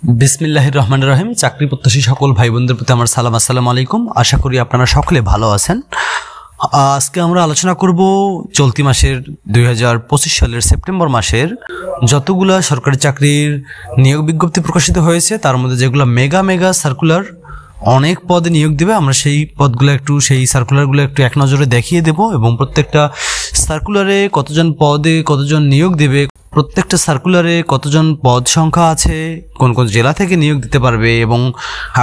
বিসমিল্লাহির রহমানির রহিম। চাকরি প্রত্যাশী সকল ভাই বোনদের প্রতি আমার সালাম, আসসালামু আলাইকুম। আশা করি আপনারা সকলে ভালো আছেন। আজকে আমরা আলোচনা করব চলতি মাসের 2025 সালের সেপ্টেম্বর মাসের যতগুলো সরকারি চাকরির নিয়োগ বিজ্ঞপ্তি প্রকাশিত হয়েছে তার মধ্যে যেগুলো মেগা সার্কুলার অনেক পদে নিয়োগ দেবে, আমরা সেই পদগুলো সেই সার্কুলারগুলো একটু এক নজরে দেখিয়ে দেব এবং প্রত্যেকটা সার্কুলারে কতজন পদে কতজন নিয়োগ দেবে, প্রত্যেকটা সার্কুলারে কতজন পদ সংখ্যা আছে, কোন কোন জেলা থেকে নিয়োগ দিতে পারবে এবং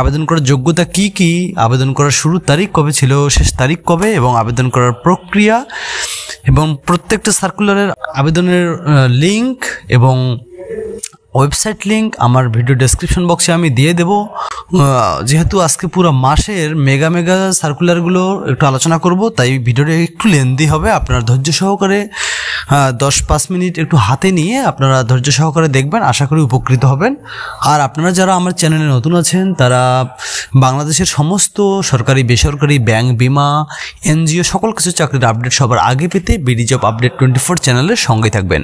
আবেদন করার যোগ্যতা কি কি, আবেদন করার শুরুর তারিখ কবে ছিল, শেষ তারিখ কবে এবং আবেদন করার প্রক্রিয়া এবং প্রত্যেকটা সার্কুলারের আবেদনের লিঙ্ক এবং ওয়েবসাইট লিঙ্ক আমার ভিডিও ডেসক্রিপশন বক্সে আমি দিয়ে দেব। যেহেতু আজকে পুরো মাসের মেগা সার্কুলারগুলো একটু আলোচনা করব, তাই ভিডিওটা একটু লেন্দি হবে। আপনারা ধৈর্য সহকারে 10-5 মিনিট একটু হাতে নিয়ে আপনারা ধৈর্য সহকারে দেখবেন, আশা করি উপকৃত হবেন। আর আপনারা যারা আমার চ্যানেলে নতুন আছেন তারা বাংলাদেশের সমস্ত সরকারি বেসরকারি ব্যাংক বিমা এনজিও সকল কিছু চাকরির আপডেট সবার আগে পেতে বিডি জব আপডেট 24 চ্যানেলের সঙ্গে থাকবেন।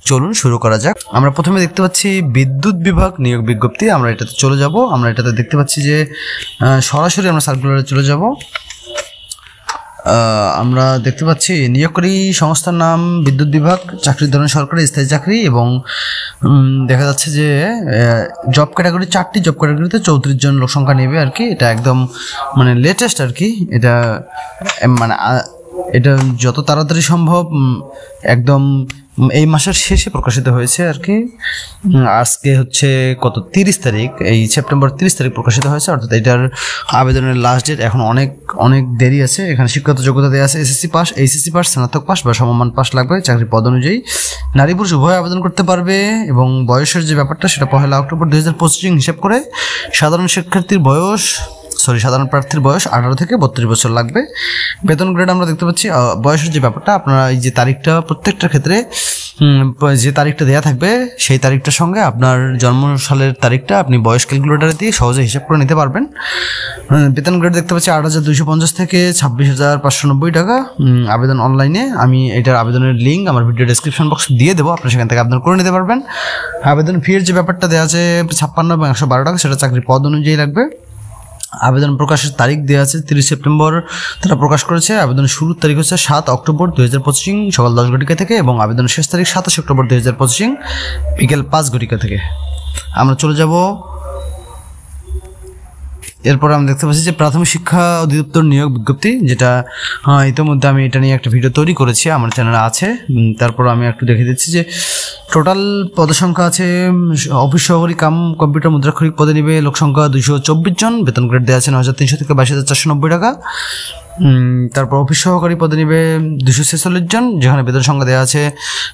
চলুন শুরু করা যাক। আমরা প্রথমে দেখতে পাচ্ছি বিদ্যুৎ বিভাগ নিয়োগ বিজ্ঞপ্তি। আমরা এটাতে চলে যাব। আমরা এটাতে দেখতে পাচ্ছি যে সরাসরি আমরা সার্কুলারে চলে যাব। আমরা দেখতে পাচ্ছি নিয়োগকারী সংস্থার নাম বিদ্যুৎ বিভাগ, চাকরির ধরন সরকারি স্থায়ী চাকরি এবং দেখা যাচ্ছে যে জব ক্যাটাগরি 4টি জব ক্যাটাগরিতে 34 জন লোক সংখ্যা নেবে আর কি। এটা একদম লেটেস্ট আর কি। এটা যত তাড়াতাড়ি সম্ভব একদম এই মাসের শেষে প্রকাশিত হয়েছে আর কি। আজকে হচ্ছে 30 তারিখ, এই সেপ্টেম্বর 30 তারিখ প্রকাশিত হয়েছে, অর্থাৎ এটার আবেদনের লাস্ট ডেট এখন অনেক দেরি আছে। এখানে শিক্ষাগত যোগ্যতা দেওয়া আছে এসএসসি পাস, এইচএসসি পাস, স্নাতক পাস বা সমমান পাস লাগবে। চাকরির পদ অনুযায়ী নারী পুরুষ উভয় আবেদন করতে পারবে এবং বয়সের যে ব্যাপারটা সেটা 1 অক্টোবর 2025 হিসাব করে সাধারণ প্রার্থীর বয়স 18 থেকে 32 বছর লাগবে। বেতন গ্রেড আমরা দেখতে পাচ্ছি। বয়সের যে ব্যাপারটা, আপনারা এই যে তারিখটা প্রত্যেকটার ক্ষেত্রে যে তারিখটা দেওয়া থাকবে সেই তারিখটার সঙ্গে আপনার জন্ম সালের তারিখটা আপনি বয়স ক্যালকুলেটারে দিয়ে সহজে হিসাব করে নিতে পারবেন। বেতন গ্রেড দেখতে পাচ্ছি 8,250 থেকে 26,590 টাকা। আবেদন অনলাইনে। আমি এটার আবেদনের লিঙ্ক আমার ভিডিও ডেসক্রিপশন বক্সে দিয়ে দেবো, আপনি সেখান থেকে আবেদন করে নিতে পারবেন। আবেদন ফির যে ব্যাপারটা দেওয়া আছে 56 এবং 112 টাকা, সেটা চাকরির পদ অনুযায়ী লাগবে। আবেদন প্রকাশের তারিখ দেওয়া আছে 30 সেপ্টেম্বর তারা প্রকাশ করেছে। আবেদন শুরুর তারিখ হচ্ছে 7 অক্টোবর 2025 সকাল 10 ঘটিকা থেকে এবং আবেদন শেষ তারিখ 27 অক্টোবর 2025 বিকেল 5 ঘটিকা থেকে। আমরা চলে যাব। এরপর আমরা দেখতে পাচ্ছি যে প্রাথমিক শিক্ষা অধিদপ্তর নিয়োগ বিজ্ঞপ্তি, যেটা ইতিমধ্যে আমি এটা নিয়ে একটা ভিডিও তৈরি করেছি, আমার চ্যানেলে আছে। তারপর আমি একটু দেখে দিচ্ছি যে টোটাল পদসংখ্যা আছে অফিস সহকারী কাম কম্পিউটার মুদ্রাক্ষরিক পদে নেবে লোক সংখ্যা 224 জন। বেতন গ্রেড দেওয়া আছে 9,300 থেকে 22,490 টাকা। তারপর অফিস সহকারী পদে নেবে 246 জন, যেখানে বেতন সংখ্যা দেওয়া আছে,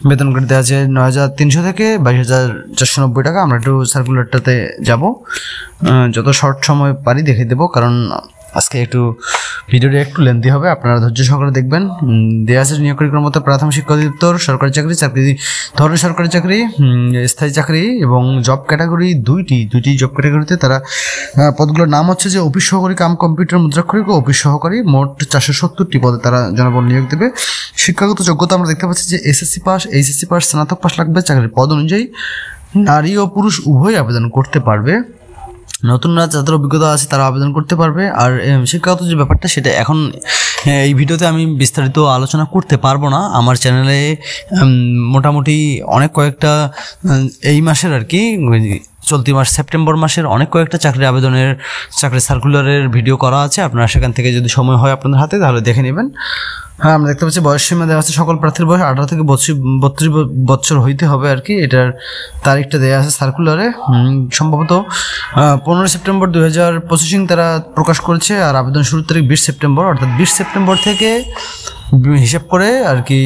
বেতন গ্রেড দেওয়া আছে 9,300 থেকে 22,490 টাকা। আমরা একটু সার্কুলারটাতে যাব, যত শর্ট সময় পারি দেখে দেবো, কারণ আজকে একটু ভিডিওটা একটু লেন্দি হবে, আপনারা ধৈর্য সহকারে দেখবেন। দেওয়া আছে নিয়োগকারী মতো প্রাথমিক শিক্ষা অধিদপ্তর সরকারি চাকরি, ধরনের সরকারি চাকরি, স্থায়ী চাকরি এবং জব ক্যাটাগরি দুইটি জব ক্যাটাগরিতে তারা পদগুলোর নাম হচ্ছে যে অফিস সহকারী কাম কম্পিউটার মুদ্রাক্ষরিক ও অফিস সহকারী। মোট 470টি পদে তারা জনবল নিয়োগ দেবে। শিক্ষাগত যোগ্যতা আমরা দেখতে পাচ্ছি যে এসএসসি পাস, এইচএসসি পাস, স্নাতক পাস লাগবে। চাকরির পদ অনুযায়ী নারী ও পুরুষ উভয় আবেদন করতে পারবে। নতুনরা যাদের অভিজ্ঞতা আছে তারা আবেদন করতে পারবে। আর শিক্ষাগত যে ব্যাপারটা সেটা এখন এই ভিডিওতে আমি বিস্তারিত আলোচনা করতে পারবো না। আমার চ্যানেলে মোটামুটি অনেক কয়েকটা এই মাসের আর কি চলতি মাস সেপ্টেম্বর মাসের অনেক কয়েকটা চাকরি সার্কুলারের ভিডিও করা আছে, আপনারা সেখান থেকে যদি সময় হয় আপনাদের হাতে তাহলে দেখে নেবেন। হ্যাঁ, আমরা দেখতে পাচ্ছি বয়স সীমা দেওয়া আছে সকল প্রার্থীর বয়স 18 থেকে 32 বছর হইতে হবে আর কি। এটার তারিখটা দেওয়া আছে সার্কুলারে, সম্ভবত 15 সেপ্টেম্বর 2025 তারা প্রকাশ করেছে। আর আবেদন শুরুর তারিখ 20 সেপ্টেম্বর, অর্থাৎ 20 সেপ্টেম্বর থেকে হিসাব করে আর কি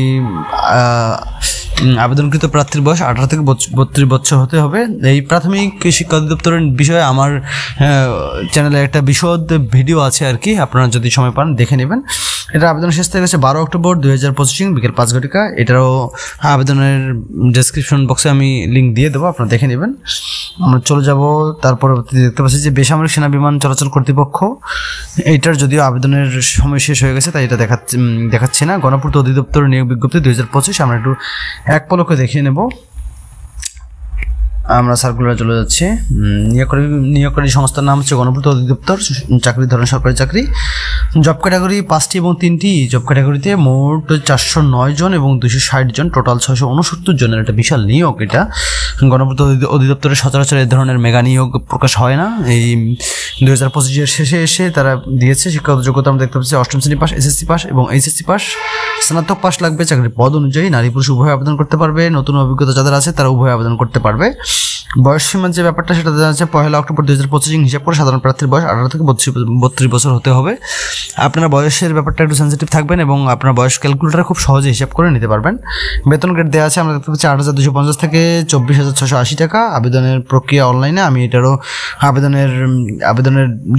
আবেদনকৃত প্রার্থীর বয়স 18 থেকে 32 বছর হতে হবে। এই প্রাথমিক শিক্ষা অধিদপ্তরের বিষয়ে আমার চ্যানেলে একটা বিশদ ভিডিও আছে আর কি, আপনারা যদি সময় পান দেখে নেবেন। এটা আবেদন শেষ তারিখ হচ্ছে 12 অক্টোবর 2025 বিকেল 5 ঘটিকা। এটারও আবেদনের ডেসক্রিপশন বক্সে আমি লিঙ্ক দিয়ে দেবো, আপনারা দেখে নেবেন। আমরা চলে যাব। তারপরে দেখতে পাচ্ছি যে বেসামরিক সেনা বিমান চলাচল কর্তৃপক্ষ, এইটার যদিও আবেদনের সময় শেষ হয়ে গেছে তাই এটা দেখাচ্ছি না। গণপূর্ত অধিদপ্তর নিয়োগ বিজ্ঞপ্তি 2025 আমরা একটু এক পলকে দেখিয়ে নেব। আমরা সার্কুলার চলে যাচ্ছি। নিয়োগকারী সংস্থার নাম হচ্ছে গণপূর্ত অধিদপ্তর, চাকরির ধরন সরকারি চাকরি, জব ক্যাটাগরি 5টি এবং 3টি জব ক্যাটাগরিতে মোট 409 জন এবং 260 জন, টোটাল 669 জনের একটা বিশাল নিয়োগ। এটা গণপূর্ত অধিদপ্তরের সচরাচর এই ধরনের মেগা নিয়োগ প্রকাশ হয় না। এই 2025-এর শেষে এসে তারা দিয়েছে। শিক্ষাগত যোগ্যতা আমরা দেখতে পাচ্ছি 8ম শ্রেণী পাস, এসএসসি পাস এবং এইচএসসি পাস, স্নাতক পাস লাগবে। চাকরির পদ অনুযায়ী নারী পুরুষ উভয় আবেদন করতে পারবে। নতুন অভিজ্ঞতা যাদের আছে তারা উভয় আবেদন করতে পারবে। বয়স সীমার যে ব্যাপারটা সেটা দেওয়া আছে 1 অক্টোবর 2025 হিসাব করে সাধারণ প্রার্থীর বয়স 18 থেকে 32 বছর হতে হবে। আপনারা বয়সের ব্যাপারটা একটু সেন্সিটিভ থাকবেন এবং আপনার বয়স ক্যালকুলেটার খুব সহজে হিসাব করে নিতে পারবেন। বেতন গ্রেড দেওয়া আছে আমরা দেখতে পাচ্ছি 8,250 থেকে 24,680 টাকা। আবেদনের প্রক্রিয়া অনলাইনে, আমি এটারও আবেদনের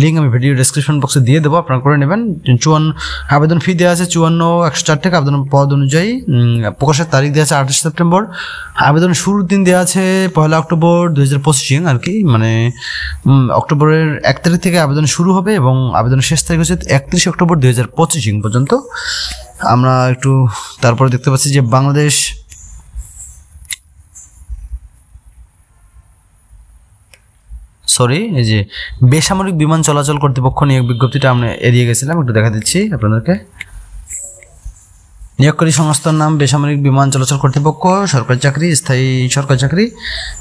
লিঙ্ক আমি ভিডিও ডেসক্রিপশন বক্সে দিয়ে দেবো, আপনারা করে নেবেন। আবেদন ফি দেওয়া আছে 54,104 টাকা। আবেদন পদ অনুযায়ী প্রকাশের তারিখ দেওয়া আছে 28 সেপ্টেম্বর। আবেদন শুরুর দিন দেওয়া আছে 1 অক্টোবর 2025 আর কি, মানে অক্টোবরের 1 তারিখ থেকে আবেদন শুরু হবে এবং আবেদনের শেষ তারিখ হচ্ছে 31 অক্টোবর 2025 পর্যন্ত। আমরা একটু তারপরে দেখতে পাচ্ছি যে বাংলাদেশ এই যে বেসামরিক বিমান চলাচল কর্তৃপক্ষ নিয়োগ বিজ্ঞপ্তিটা আমরা এড়িয়ে গেছিলাম, একটু দেখা দিচ্ছি আপনাদেরকে। নিয়োগকারী সংস্থার নাম বেসামরিক বিমান চলাচল কর্তৃপক্ষ, সরকারি চাকরি, স্থায়ী সরকারি চাকরি।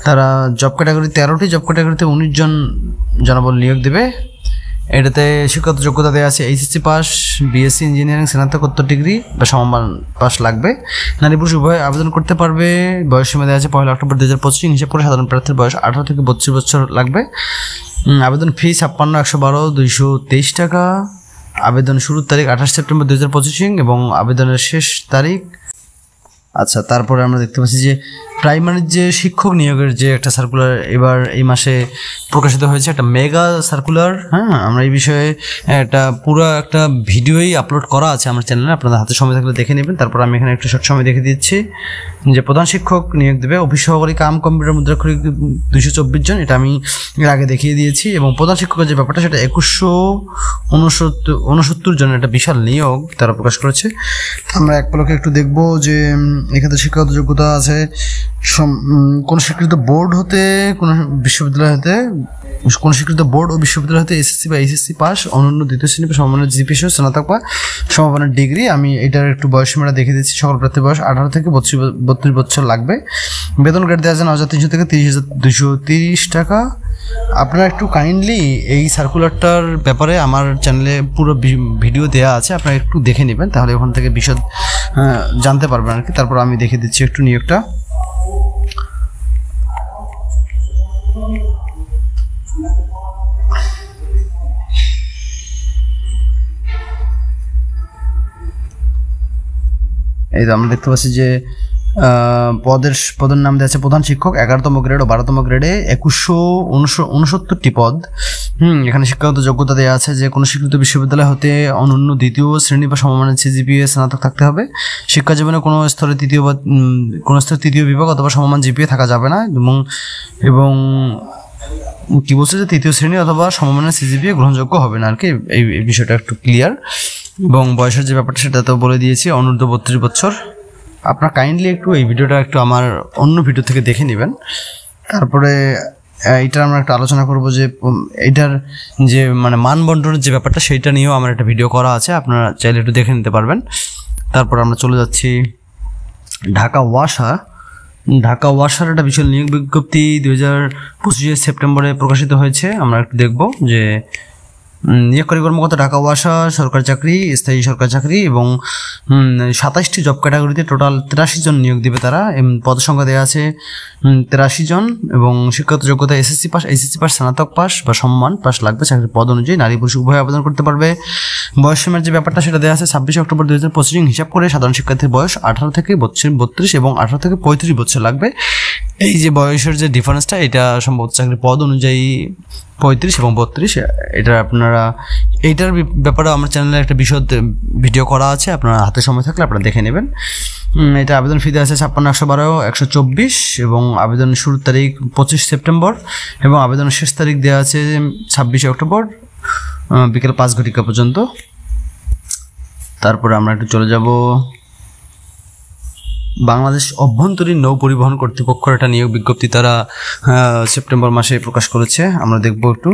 তারা জব ক্যাটাগরি 13টি জব ক্যাটাগরিতে 19 জন জনবল নিয়োগ দেবে। এটাতে শিক্ষাগত যোগ্যতা দেওয়া আছে এইচএসসি পাস, বিএসসি ইঞ্জিনিয়ারিং, স্নাতকোত্তর ডিগ্রি বা সমমান পাস লাগবে। নারী পুরুষ উভয় আবেদন করতে পারবে। বয়স সীমা দেওয়া আছে 1 অক্টোবর 2025 হিসাব করে সাধারণ প্রার্থীর বয়স 18 থেকে 32 বছর লাগবে। আবেদন ফি 56,112, 223 টাকা। আবেদন শুরুর তারিখ 28 সেপ্টেম্বর 2025 এবং আবেদনের শেষ তারিখ। আচ্ছা, তারপরে আমরা দেখতে পাচ্ছি যে প্রাইমারির যে শিক্ষক নিয়োগের যে একটা সার্কুলার এবার এই মাসে প্রকাশিত হয়েছে, একটা মেগা সার্কুলার। হ্যাঁ, আমরা এই বিষয়ে পুরো একটা ভিডিওই আপলোড করা আছে আমার চ্যানেলে, আপনাদের হাতে সময় থাকলে দেখে নেবেন। তারপর আমি এখানে একটু শর্ট সময় দেখে দিচ্ছি যে প্রধান শিক্ষক নিয়োগ দেবে অফিস সহকারী কাম কম্পিউটার মুদ্রাক্ষরিক 224 জন, এটা আমি এর আগে দেখিয়ে দিয়েছি। এবং প্রধান শিক্ষকের যে ব্যাপারটা সেটা 2169 জনের একটা বিশাল নিয়োগ তারা প্রকাশ করেছে। আমরা এক পলকে একটু দেখবো যে এখানে শিক্ষাগত যোগ্যতা আছে কোন স্বীকৃত বোর্ড হতে, কোন বিশ্ববিদ্যালয় হতে, কোন স্বীকৃত বোর্ড ও বিশ্ববিদ্যালয় হতে এসএসসি বা এইচএসসি পাস, অনন্য দ্বিতীয় শ্রেণী বা সমমানের জিপিএ সহ স্নাতক বা সমমানের ডিগ্রি। আমি এটার একটু বয়সসীমাটা দেখে দিচ্ছি। সকল প্রার্থীর বয়স 18 থেকে 32 বছর লাগবে। বেতন গ্রেড দেওয়া আছে 9,300 থেকে 30,230 টাকা। আপনারা একটু কাইন্ডলি এই সার্কুলারটার ব্যাপারে আমার চ্যানেলে পুরো ভিডিও দেওয়া আছে, আপনারা একটু দেখে নেবেন, তাহলে ওখান থেকে বিশদ জানতে পারবেন আর কি। তারপর আমি দেখে দিচ্ছি একটু নিয়োগটা। এই তো আমরা দেখতে পাচ্ছি যে পদের নাম দেওয়া আছে প্রধান শিক্ষক 11তম গ্রেড ও 12তম গ্রেডে 2169টি পদ। এখানে শিক্ষাগত যোগ্যতা দেওয়া আছে যে কোনো স্বীকৃত বিশ্ববিদ্যালয় হতে অনন্য দ্বিতীয় শ্রেণী বা সমমানের সিজিপিএ স্নাতক থাকতে হবে। শিক্ষা জীবনে কোনো স্তরে তৃতীয় বিভাগ অথবা সমমান জিপিএ থাকা যাবে না। এবং কি বলছে যে তৃতীয় শ্রেণী অথবা সমমানের সিজিপিএ গ্রহণযোগ্য হবে না আর কি। এই বিষয়টা একটু ক্লিয়ার। এবং বয়সের যে ব্যাপারটা সেটা তো বলে দিয়েছি, অনূর্ধ্ব 32 বছর। আপনারা কাইন্ডলি একটু এই ভিডিওটা একটু আমার অন্য ভিডিও থেকে দেখে নেবেন। তারপরে এইটার আমরা একটা আলোচনা করব যে এইটার যে মানে মানবন্টনের যে ব্যাপারটা সেইটা নিয়েও আমার একটা ভিডিও করা আছে, আপনারা চাইলে একটু দেখে নিতে পারবেন। তারপর আমরা চলে যাচ্ছি ঢাকা ওয়াসার একটা বিশাল নিয়োগ বিজ্ঞপ্তি 2025 সেপ্টেম্বরে প্রকাশিত হয়েছে। আমরা একটু দেখব যে নিয়োগকারী কর্মকর্তা ঢাকা ওয়াসা সরকারি চাকরি, স্থায়ী সরকারি চাকরি এবং 27টি জব ক্যাটাগরিতে টোটাল 83 জন নিয়োগ দেবে তারা। পদ সংখ্যা দেওয়া আছে 83 জন এবং শিক্ষাগত যোগ্যতা এসএসসি পাস, এইচএসসি পাস, স্নাতক পাস বা সম্মান পাস লাগবে। চাকরির পদ অনুযায়ী নারী পুরুষ উভয় আবেদন করতে পারবে। বয়স সীমার যে ব্যাপারটা সেটা দেওয়া আছে 26 অক্টোবর 2025 হিসাব করে সাধারণ শিক্ষার্থীর বয়স 18 থেকে 32 এবং 18 থেকে 35 বছর লাগবে। এই যে বয়সের যে ডিফারেন্সটা এটা সম্ভবত চাকরির পদ অনুযায়ী 35 এবং 32। এটা আপনারা এইটার ব্যাপারে আমার চ্যানেলে একটা বিশদ ভিডিও করা আছে, আপনারা হাতে সময় থাকলে আপনারা দেখে নেবেন। এটা আবেদন ফি দেওয়া আছে 56,112, 124 এবং আবেদন শুরুর তারিখ 25 সেপ্টেম্বর এবং আবেদনের শেষ তারিখ দেওয়া আছে 26 অক্টোবর বিকেল 5 ঘটিকা পর্যন্ত। তারপরে আমরা একটু চলে যাব বাংলাদেশ অভ্যন্তরীণ নৌ পরিবহন কর্তৃপক্ষের একটা নিয়োগ বিজ্ঞপ্তি তারা সেপ্টেম্বর মাসে প্রকাশ করেছে। আমরা দেখব একটু।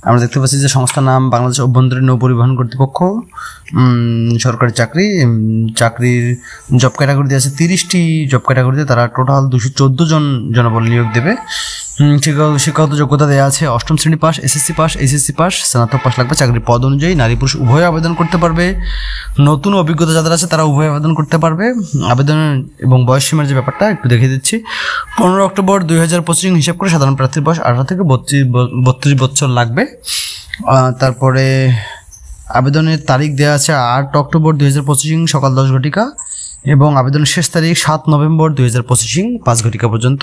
আমরা দেখতে পাচ্ছি যে সংস্থার নাম বাংলাদেশ অভ্যন্তরীণ নৌ পরিবহন কর্তৃপক্ষ, সরকারি চাকরির জব ক্যাটাগরিতে আছে 30টি জব ক্যাটাগরিতে তারা টোটাল 214 জন জনবল নিয়োগ দেবে। শিক্ষাগত যোগ্যতা দেওয়া আছে 8ম শ্রেণী pass, SSC pass, HSC pass, স্নাতক পাস লাগবে। চাকরির পদ অনুযায়ী নারী পুরুষ উভয় আবেদন করতে পারবে। নতুন অভিজ্ঞতা যাদের আছে তারা উভয় আবেদন করতে পারবে। আবেদন এবং বয়স সীমার যে ব্যাপারটা একটু দেখিয়ে দিচ্ছি। 15 অক্টোবর 2025 হিসাব করে সাধারণ প্রার্থীর বয়স 18 থেকে 32 বছর লাগবে। তারপরে আবেদনের তারিখ দেওয়া আছে 8 অক্টোবর 2025 সকাল 10 ঘটিকা এবং আবেদনের শেষ তারিখ 7 নভেম্বর 2025 5 ঘটিকা পর্যন্ত।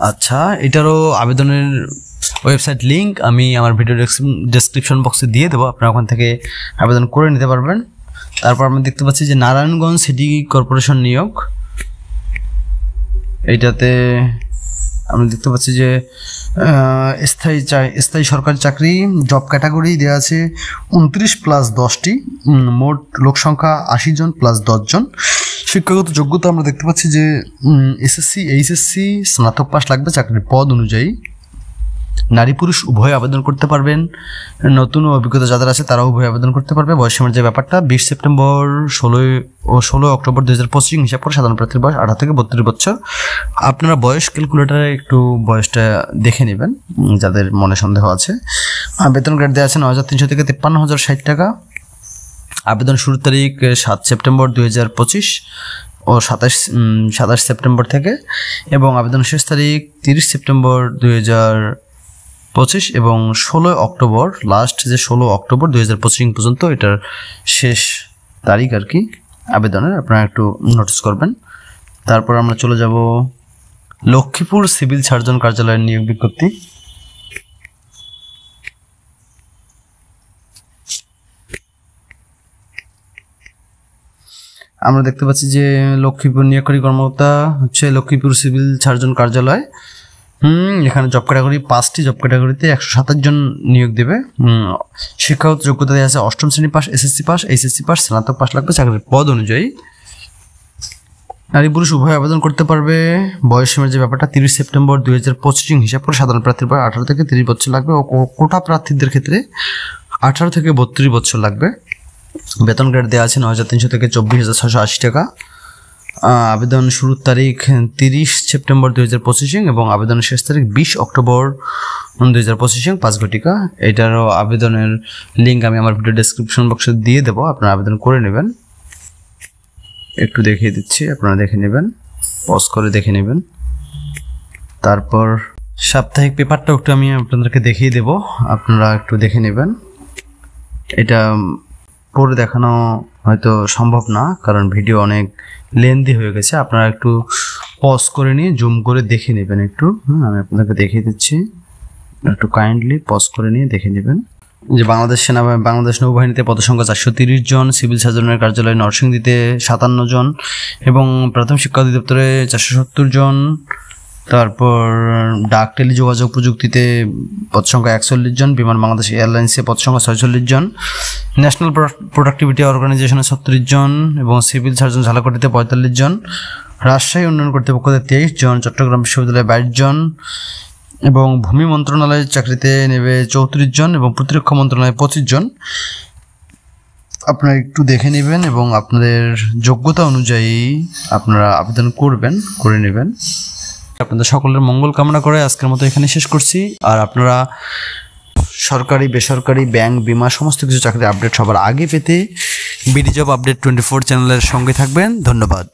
আচ্ছা, এটারও আবেদনের ওয়েবসাইট লিঙ্ক আমি আমার ভিডিও ডেসক্রিপশন বক্সে দিয়ে দেবো, আপনারা ওখান থেকে আবেদন করে নিতে পারবেন। তারপর আমরা দেখতে পাচ্ছি যে নারায়ণগঞ্জ সিটি কর্পোরেশন নিয়োগ, এইটাতে আমরা দেখতে পাচ্ছি যে স্থায়ী সরকারি চাকরি জব ক্যাটাগরি দেওয়া আছে 29+10টি, মোট লোক সংখ্যা 80 জন + 10 জন। শিক্ষাগত যোগ্যতা আমরা দেখতে পাচ্ছি যে এসএসসি, এইচএসসি, স্নাতক পাস লাগবে। চাকরির পদ অনুযায়ী নারী পুরুষ উভয় আবেদন করতে পারবেন। নতুন অভিজ্ঞতা যাদের আছে তারাও উভয় আবেদন করতে পারবে। বয়সসীমার যে ব্যাপারটা 20 সেপ্টেম্বর 16 অক্টোবর 2025 হিসাব করে সাধারণ প্রার্থীর বয়স 18 থেকে 32 বছর। আপনারা বয়স ক্যালকুলেটারে একটু বয়সটা দেখে নেবেন যাদের মনে সন্দেহ আছে। বেতন গ্রেড দেওয়া আছে 9,300 থেকে 53,060 টাকা। আবেদন শুরুর তারিখ 7 সেপ্টেম্বর 2025 ও 27 সেপ্টেম্বর থেকে এবং আবেদন শেষ তারিখ 30 সেপ্টেম্বর 2025 এবং 16 অক্টোবর, লাস্ট যে 16 অক্টোবর 2025 পর্যন্ত এটার শেষ তারিখ আর কি আবেদনের, আপনারা একটু নোটিস করবেন। তারপর আমরা চলে যাব লক্ষ্মীপুর সিভিল সার্জন কার্যালয়ের নিয়োগ বিজ্ঞপ্তি। আমরা দেখতে পাচ্ছি যে লক্ষ্মীপুর নিয়োগকারী কর্মকর্তা হচ্ছে লক্ষ্মীপুর সিভিল সার্জন কার্যালয়। এখানে জব ক্যাটাগরি 5টি জব ক্যাটাগরিতে 127 জন নিয়োগ দেবে। শিক্ষাগত যোগ্যতা দেওয়া আছে 8ম শ্রেণী pass, SSC pass, HSC pass, স্নাতক পাস লাগবে। চাকরির পদ অনুযায়ী নারী পুরুষ উভয় আবেদন করতে পারবে। বয়স সীমার যে ব্যাপারটা 30 সেপ্টেম্বর 2025 হিসাব করে সাধারণ প্রার্থীর বয়স 18 থেকে 30 বছর লাগবে ও কোটা প্রার্থীদের ক্ষেত্রে 18 থেকে 32 বছর লাগবে। বেতন গ্রেড দেওয়া আছে 9,300 থেকে 24,680 টাকা। আবেদন শুরুর তারিখ 30 সেপ্টেম্বর 2025 এবং আবেদনের শেষ তারিখ 20 অক্টোবর 2025 5 ঘটিকা। এটারও আবেদনের লিঙ্ক আমি আমার ভিডিও ডেসক্রিপশন বক্সে দিয়ে দেবো, আপনারা আবেদন করে নেবেন। একটু দেখিয়ে দিচ্ছি, আপনারা দেখে নেবেন, পজ করে দেখে নেবেন। তারপর সাপ্তাহিক পেপারটাও একটু আমি আপনাদেরকে দেখিয়ে দেব, আপনারা একটু দেখে নেবেন। এটা পরে দেখানো হয়তো সম্ভব না কারণ ভিডিও অনেক লেন্দি হয়ে গেছে, আপনারা একটু পজ করে নিয়ে জুম করে দেখে নেবেন একটু। আমি আপনাদেরকে দেখিয়ে দিচ্ছি, একটু কাইন্ডলি পজ করে নিয়ে দেখে নেবেন। যে বাংলাদেশ নৌবাহিনীতে পদসংখ্যা 430 জন, সিভিল সার্জনের কার্যালয় নরসিংদীতে 57 জন এবং প্রাথমিক শিক্ষা অধিদপ্তরে 470 জন। তারপর ডাক টেলিযোগাযোগ প্রযুক্তিতে পদসংখ্যা 41 জন, বিমান বাংলাদেশ এয়ারলাইন্সে পদসংখ্যা 46 জন, ন্যাশনাল প্রোডাক্টিভিটি অর্গানাইজেশনে 36 জন এবং সিভিল সার্জন ঝালকাঠিতে 45 জন, রাজশাহী উন্নয়ন কর্তৃপক্ষতে 23 জন, চট্টগ্রাম বিশ্ববিদ্যালয়ে 22 জন এবং ভূমি মন্ত্রণালয়ের চাকরিতে নেবে 34 জন এবং প্রতিরক্ষা মন্ত্রণালয়ে 25 জন। আপনারা একটু দেখে নেবেন এবং আপনাদের যোগ্যতা অনুযায়ী আপনারা আবেদন করে নেবেন। আপনাদের সকলের মঙ্গল কামনা করে আজকের মতো এখানে শেষ করছি। আর আপনারা সরকারি বেসরকারি ব্যাংক বিমা সমস্ত কিছু চাকরির আপডেট সবার আগে পেতে বিডি জব আপডেট 24 চ্যানেলের সঙ্গে থাকবেন। ধন্যবাদ।